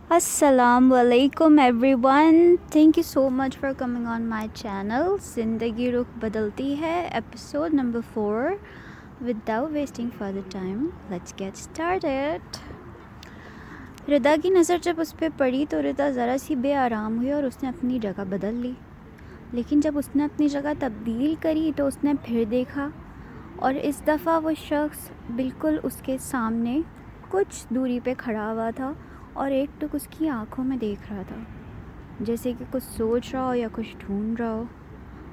Assalamualaikum everyone. Thank you so much for coming on my channel. ज़िंदगी रुख बदलती है episode number 4. Without wasting further time, let's get started. रिदा की नज़र जब उस पर पड़ी तो रिदा ज़रा सी बेआराम हुई और उसने अपनी जगह बदल ली. लेकिन जब उसने अपनी जगह तब्दील करी तो उसने फिर देखा और इस दफ़ा वो शख्स बिल्कुल उसके सामने कुछ दूरी पे खड़ा हुआ था और एक टुक उसकी आंखों में देख रहा था, जैसे कि कुछ सोच रहा हो या कुछ ढूंढ रहा हो.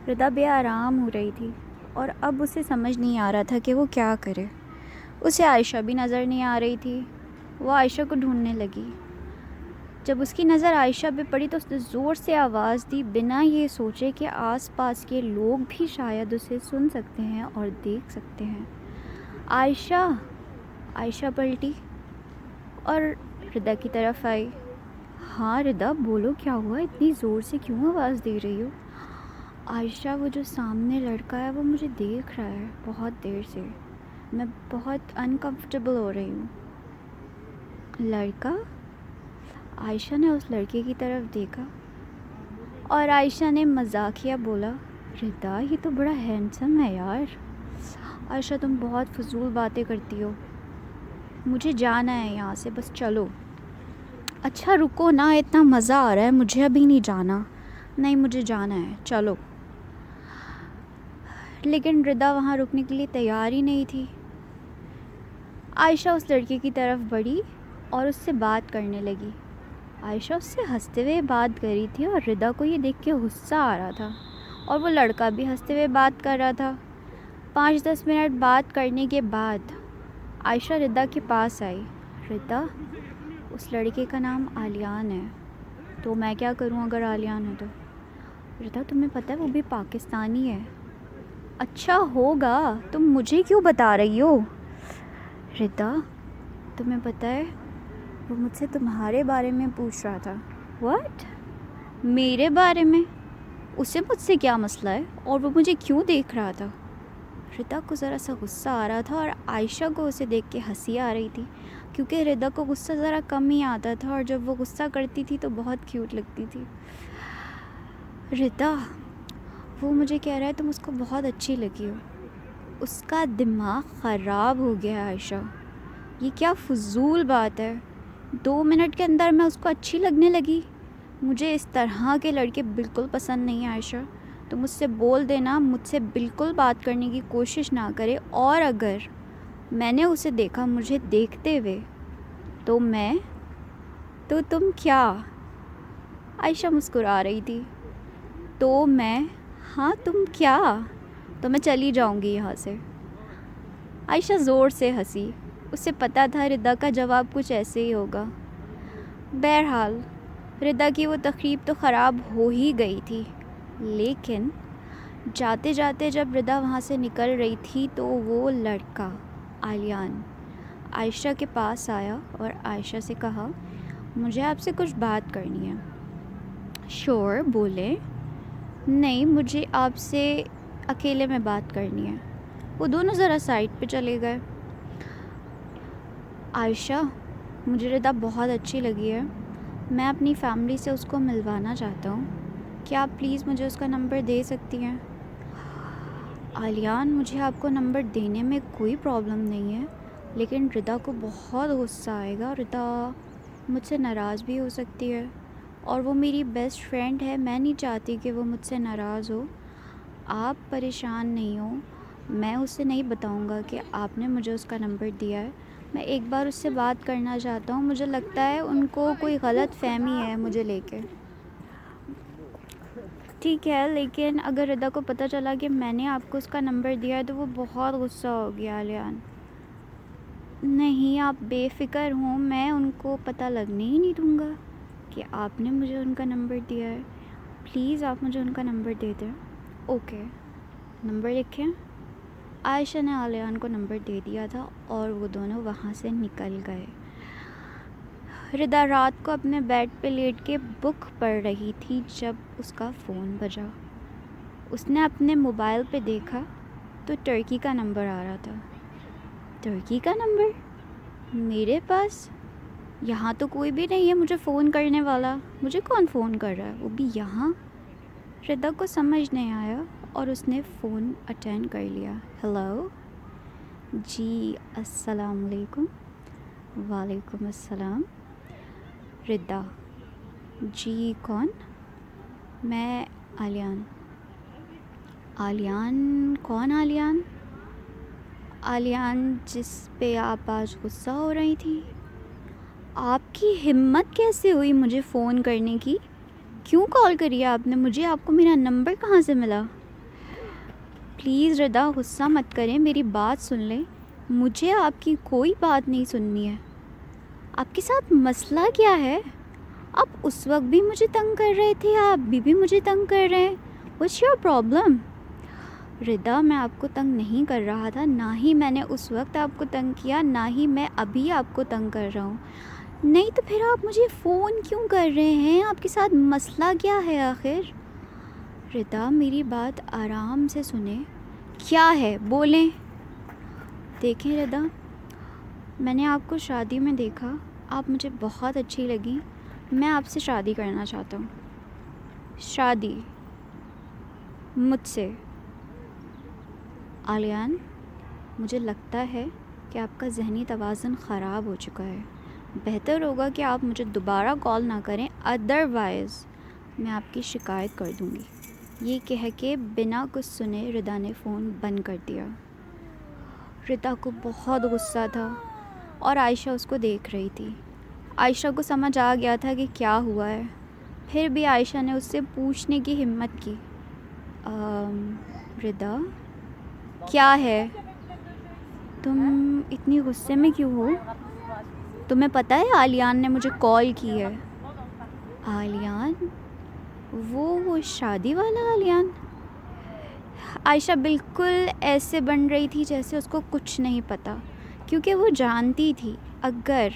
रिदा बेआराम हो रही थी और अब उसे समझ नहीं आ रहा था कि वो क्या करे. उसे आयशा भी नज़र नहीं आ रही थी. वो आयशा को ढूंढने लगी. जब उसकी नज़र आयशा पे पड़ी तो उसने ज़ोर से आवाज़ दी, बिना ये सोचे कि आसपास के लोग भी शायद उसे सुन सकते हैं और देख सकते हैं. आयशा. आयशा पलटी और रिदा की तरफ आई. हाँ रिदा, बोलो क्या हुआ, इतनी ज़ोर से क्यों आवाज़ दे रही हो? आयशा, वो जो सामने लड़का है वो मुझे देख रहा है बहुत देर से. मैं बहुत अनकंफर्टेबल हो रही हूँ. लड़का? आयशा ने उस लड़के की तरफ देखा और आयशा ने मजाकिया बोला, रिदा ये तो बड़ा हैंडसम है यार. आयशा, तुम बहुत फजूल बातें करती हो. मुझे जाना है यहाँ से, बस चलो. अच्छा रुको ना, इतना मज़ा आ रहा है, मुझे अभी नहीं जाना. नहीं, मुझे जाना है, चलो. लेकिन रिदा वहाँ रुकने के लिए तैयार ही नहीं थी. आयशा उस लड़के की तरफ बढ़ी और उससे बात करने लगी. आयशा उससे हंसते हुए बात कर रही थी और रिदा को ये देख के गुस्सा आ रहा था और वो लड़का भी हंसते हुए बात कर रहा था. 5-10 मिनट बात करने के बाद आयशा रिदा के पास आई. रिदा, उस लड़के का नाम आलियान है. तो मैं क्या करूं अगर आलियान है तो? रिदा, तुम्हें पता है वो भी पाकिस्तानी है. अच्छा होगा, तुम मुझे क्यों बता रही हो? रिदा, तुम्हें पता है वो मुझसे तुम्हारे बारे में पूछ रहा था. व्हाट? मेरे बारे में? उसे मुझसे क्या मसला है और वो मुझे क्यों देख रहा था? रिदा को ज़रा सा गुस्सा आ रहा था और आयशा को उसे देख के हंसी आ रही थी, क्योंकि रिदा को गुस्सा ज़रा कम ही आता था और जब वो गुस्सा करती थी तो बहुत क्यूट लगती थी. रिदा, वो मुझे कह रहा है तुम उसको बहुत अच्छी लगी हो. उसका दिमाग ख़राब हो गया है आयशा. ये क्या फजूल बात है. 2 मिनट के अंदर मैं उसको अच्छी लगने लगी? मुझे इस तरह के लड़के बिल्कुल पसंद नहीं है आयशा. तो मुझसे बोल देना, मुझसे बिल्कुल बात करने की कोशिश ना करे, और अगर मैंने उसे देखा मुझे देखते हुए तो तुम क्या? आयशा मुस्कुरा रही थी. तो मैं? हाँ, तुम क्या? तो मैं चली जाऊंगी यहाँ से. आयशा ज़ोर से हंसी. उसे पता था रिदा का जवाब कुछ ऐसे ही होगा. बहरहाल रिदा की वो तकरीब तो ख़राब हो ही गई थी. लेकिन जाते जाते जब रिदा वहाँ से निकल रही थी तो वो लड़का आलियान आयशा के पास आया और आयशा से कहा, मुझे आपसे कुछ बात करनी है. श्योर, बोले. नहीं, मुझे आपसे अकेले में बात करनी है. वो दोनों ज़रा साइड पे चले गए. आयशा, मुझे रिदा बहुत अच्छी लगी है. मैं अपनी फैमिली से उसको मिलवाना चाहता हूँ. क्या आप प्लीज़ मुझे उसका नंबर दे सकती हैं? आलियान, मुझे आपको नंबर देने में कोई प्रॉब्लम नहीं है, लेकिन रिदा को बहुत गुस्सा आएगा. रिदा मुझसे नाराज़ भी हो सकती है और वो मेरी बेस्ट फ्रेंड है. मैं नहीं चाहती कि वो मुझसे नाराज़ हो. आप परेशान नहीं हो. मैं उसे नहीं बताऊंगा कि आपने मुझे उसका नंबर दिया है. मैं एक बार उससे बात करना चाहता हूँ. मुझे लगता है उनको कोई गलत फहमी है मुझे लेके. ठीक है, लेकिन अगर रिदा को पता चला कि मैंने आपको उसका नंबर दिया है तो वो बहुत गुस्सा होगी. आलियान, नहीं, आप बेफ़िक्र हों, मैं उनको पता लगने ही नहीं दूँगा कि आपने मुझे उनका नंबर दिया है. प्लीज़ आप मुझे उनका नंबर दे दें. ओके, नंबर लिखें. आयशा ने आलियान को नंबर दे दिया था और वो दोनों वहाँ से निकल गए. रिदा रात को अपने बेड पे लेट के बुक पढ़ रही थी जब उसका फ़ोन बजा. उसने अपने मोबाइल पे देखा तो टर्की का नंबर आ रहा था. टर्की का नंबर मेरे पास? यहाँ तो कोई भी नहीं है मुझे फ़ोन करने वाला। मुझे कौन फ़ोन कर रहा है, वो भी यहाँ। रिदा को समझ नहीं आया और उसने फ़ोन अटेंड कर लिया। हेलो जी, अस्सलाम वालेकुम। वालेकुम अस्सलाम। रिदा जी, कौन? मैं आलियान। आलियान? कौन आलियान? आलियान जिस पे आप आज गुस्सा हो रही थी। आपकी हिम्मत कैसे हुई मुझे फ़ोन करने की? क्यों कॉल करी आपने मुझे? आपको मेरा नंबर कहाँ से मिला? प्लीज़ रिदा गुस्सा मत करें, मेरी बात सुन लें। मुझे आपकी कोई बात नहीं सुननी है। आपके साथ मसला क्या है? आप उस वक्त भी मुझे तंग कर रहे थे, आप अभी भी मुझे तंग कर रहे हैं। What's your problem? रिदा मैं आपको तंग नहीं कर रहा था, ना ही मैंने उस वक्त आपको तंग किया, ना ही मैं अभी आपको तंग कर रहा हूँ। नहीं तो फिर आप मुझे फ़ोन क्यों कर रहे हैं? आपके साथ मसला क्या है आखिर? रिदा मेरी बात आराम से सुने। क्या है बोलें। देखें रिदा, मैंने आपको शादी में देखा, आप मुझे बहुत अच्छी लगी। मैं आपसे शादी करना चाहता हूँ। शादी मुझसे। आलियान मुझे लगता है कि आपका ज़हनी तवाज़ुन ख़राब हो चुका है। बेहतर होगा कि आप मुझे दोबारा कॉल ना करें, अदरवाइज़ मैं आपकी शिकायत कर दूँगी। ये कह के बिना कुछ सुने रिदा ने फ़ोन बंद कर दिया। रिदा को बहुत गुस्सा था और आयशा उसको देख रही थी। आयशा को समझ आ गया था कि क्या हुआ है, फिर भी आयशा ने उससे पूछने की हिम्मत की। रिदा क्या है? तुम इतनी गुस्से में क्यों हो? तुम्हें पता है आलियान ने मुझे कॉल की है। आलियान? वो शादी वाला आलियान? आयशा बिल्कुल ऐसे बन रही थी जैसे उसको कुछ नहीं पता, क्योंकि वो जानती थी अगर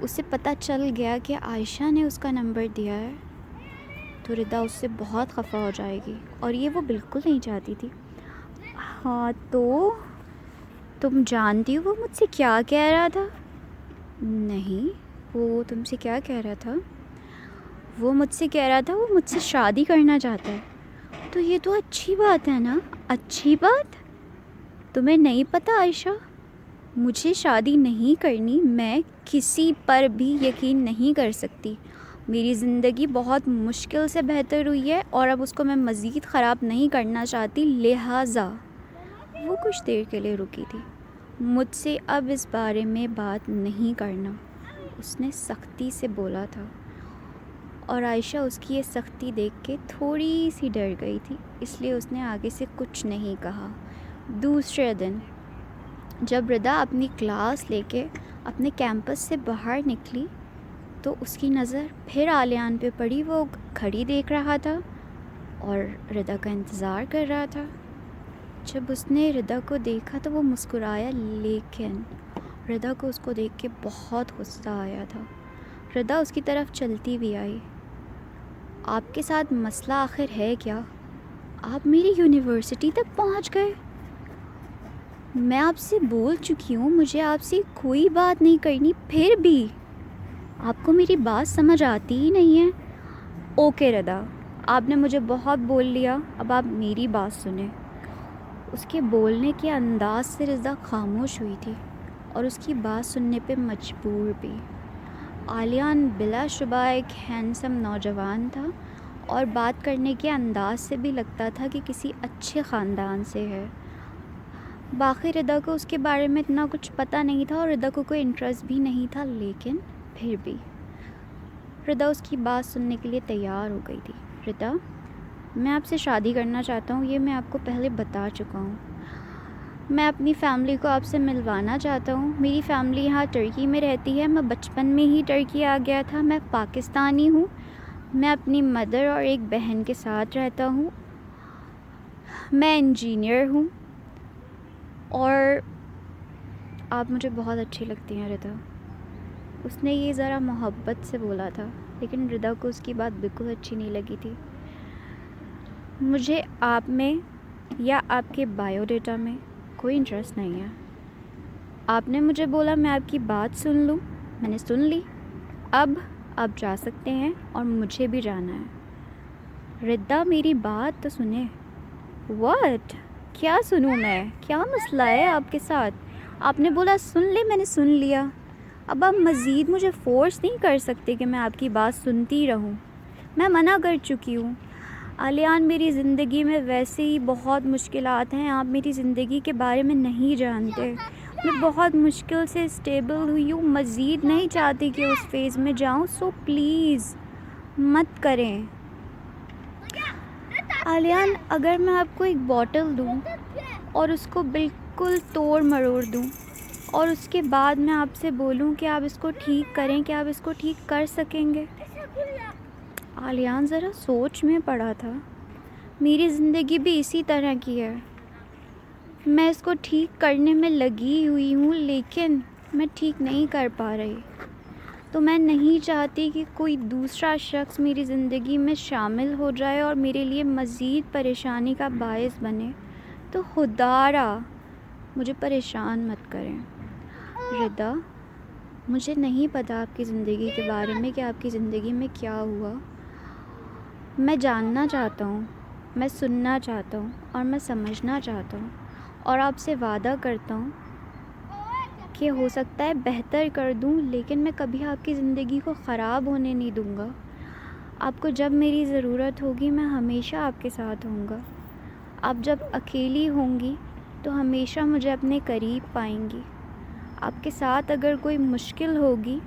उसे पता चल गया कि आयशा ने उसका नंबर दिया है तो रिदा उससे बहुत खफा हो जाएगी, और ये वो बिल्कुल नहीं चाहती थी। हाँ तो तुम जानती हो वो मुझसे क्या कह रहा था? नहीं, वो तुमसे क्या कह रहा था? वो मुझसे कह रहा था वो मुझसे शादी करना चाहता है। तो ये तो अच्छी बात है ना? अच्छी बात? तुम्हें नहीं पता आयशा, मुझे शादी नहीं करनी, मैं किसी पर भी यकीन नहीं कर सकती। मेरी ज़िंदगी बहुत मुश्किल से बेहतर हुई है और अब उसको मैं मज़ीद ख़राब नहीं करना चाहती, लिहाजा। वो कुछ देर के लिए रुकी थी। मुझसे अब इस बारे में बात नहीं करना, उसने सख्ती से बोला था, और आयशा उसकी ये सख्ती देख के थोड़ी सी डर गई थी, इसलिए उसने आगे से कुछ नहीं कहा। दूसरे दिन जब रिदा अपनी क्लास लेके अपने कैंपस से बाहर निकली तो उसकी नज़र फिर आलियान पे पड़ी। वो घड़ी देख रहा था और रिदा का इंतज़ार कर रहा था। जब उसने रिदा को देखा तो वो मुस्कुराया, लेकिन रिदा को उसको देख के बहुत गुस्सा आया था। रिदा उसकी तरफ चलती भी आई। आपके साथ मसला आखिर है क्या? आप मेरी यूनिवर्सिटी तक पहुंच गए। मैं आपसे बोल चुकी हूँ मुझे आपसे कोई बात नहीं करनी, फिर भी आपको मेरी बात समझ आती ही नहीं है। ओके रिदा, आपने मुझे बहुत बोल लिया, अब आप मेरी बात सुने। उसके बोलने के अंदाज से रिदा खामोश हुई थी और उसकी बात सुनने पे मजबूर भी। आलियान बिलाशुबा एक हैंडसम नौजवान था और बात करने के अंदाज से भी लगता था कि किसी अच्छे ख़ानदान से है। बाकी रिदा को उसके बारे में इतना कुछ पता नहीं था और रिदा को कोई इंटरेस्ट भी नहीं था, लेकिन फिर भी रिदा उसकी बात सुनने के लिए तैयार हो गई थी। रिदा, मैं आपसे शादी करना चाहता हूँ, ये मैं आपको पहले बता चुका हूँ। मैं अपनी फ़ैमिली को आपसे मिलवाना चाहता हूँ। मेरी फ़ैमिली यहाँ टर्की में रहती है, मैं बचपन में ही टर्की आ गया था। मैं पाकिस्तानी हूँ। मैं अपनी मदर और एक बहन के साथ रहता हूँ। मैं इंजीनियर हूँ और आप मुझे बहुत अच्छी लगती हैं रिदा। उसने ये ज़रा मोहब्बत से बोला था, लेकिन रिदा को उसकी बात बिल्कुल अच्छी नहीं लगी थी। मुझे आप में या आपके बायोडेटा में कोई इंटरेस्ट नहीं है। आपने मुझे बोला मैं आपकी बात सुन लूँ, मैंने सुन ली, अब आप जा सकते हैं और मुझे भी जाना है। रिद्दा मेरी बात तो सुने। व्हाट? क्या सुनूं मैं? क्या मसला है आपके साथ? आपने बोला सुन ले, मैंने सुन लिया। अब आप मज़ीद मुझे फ़ोर्स नहीं कर सकते कि मैं आपकी बात सुनती रहूं। मैं मना कर चुकी हूँ। आलियान, मेरी ज़िंदगी में वैसे ही बहुत मुश्किलात हैं, आप मेरी ज़िंदगी के बारे में नहीं जानते। मैं बहुत मुश्किल से स्टेबल हुई हूँ, मज़ीद नहीं चाहती कि उस फेज़ में जाऊँ, सो प्लीज़ मत करें। आलियान, अगर मैं आपको एक बॉटल दूँ और उसको बिल्कुल तोड़ मरोड़ दूँ और उसके बाद मैं आपसे बोलूँ कि आप इसको ठीक करें, क्या आप इसको ठीक कर सकेंगे? आलियान ज़रा सोच में पड़ा था। मेरी ज़िंदगी भी इसी तरह की है। मैं इसको ठीक करने में लगी हुई हूँ, लेकिन मैं ठीक नहीं कर पा रही। तो मैं नहीं चाहती कि कोई दूसरा शख्स मेरी ज़िंदगी में शामिल हो जाए और मेरे लिए मज़ीद परेशानी का बायस बने। तो खुदारा मुझे परेशान मत करें। रिदा, मुझे नहीं पता आपकी ज़िंदगी के बारे में कि आपकी ज़िंदगी में क्या हुआ। मैं जानना चाहता हूँ, मैं सुनना चाहता हूँ और मैं समझना चाहता हूँ, और आपसे वादा करता हूँ कि हो सकता है बेहतर कर दूँ, लेकिन मैं कभी आपकी ज़िंदगी को ख़राब होने नहीं दूँगा। आपको जब मेरी ज़रूरत होगी मैं हमेशा आपके साथ होऊंगा। आप जब अकेली होंगी तो हमेशा मुझे अपने करीब पाएंगी। आपके साथ अगर कोई मुश्किल होगी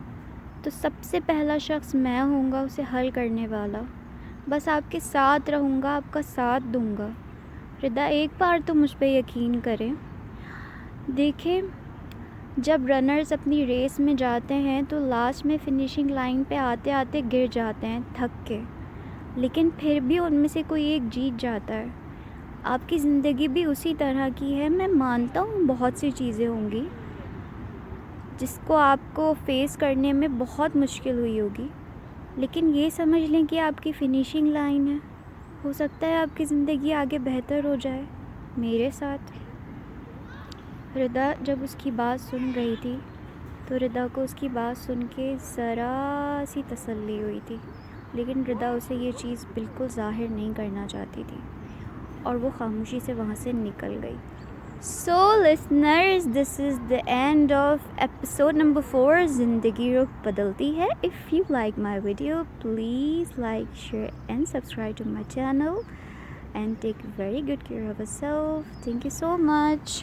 तो सबसे पहला शख्स मैं होऊंगा उसे हल करने वाला। बस आपके साथ रहूँगा, आपका साथ दूँगा। रिदा, एक बार तो मुझ पे यकीन करें। देखें, जब रनर्स अपनी रेस में जाते हैं तो लास्ट में फिनिशिंग लाइन पे आते आते गिर जाते हैं थक के, लेकिन फिर भी उनमें से कोई एक जीत जाता है। आपकी ज़िंदगी भी उसी तरह की है। मैं मानता हूँ बहुत सी चीज़ें होंगी जिसको आपको फेस करने में बहुत मुश्किल हुई होगी, लेकिन ये समझ लें कि आपकी फ़िनिशिंग लाइन है। हो सकता है आपकी ज़िंदगी आगे बेहतर हो जाए मेरे साथ। रिदा जब उसकी बात सुन रही थी तो रिदा को उसकी बात सुन के ज़रा सी तसल्ली हुई थी, लेकिन रिदा उसे ये चीज़ बिल्कुल ज़ाहिर नहीं करना चाहती थी और वो खामोशी से वहाँ से निकल गई। So listeners, this is the end of episode number 4, ज़िंदगी रुख बदलती है। If you like my video, please like, share and subscribe to my channel and take very good care of yourself. Thank you so much.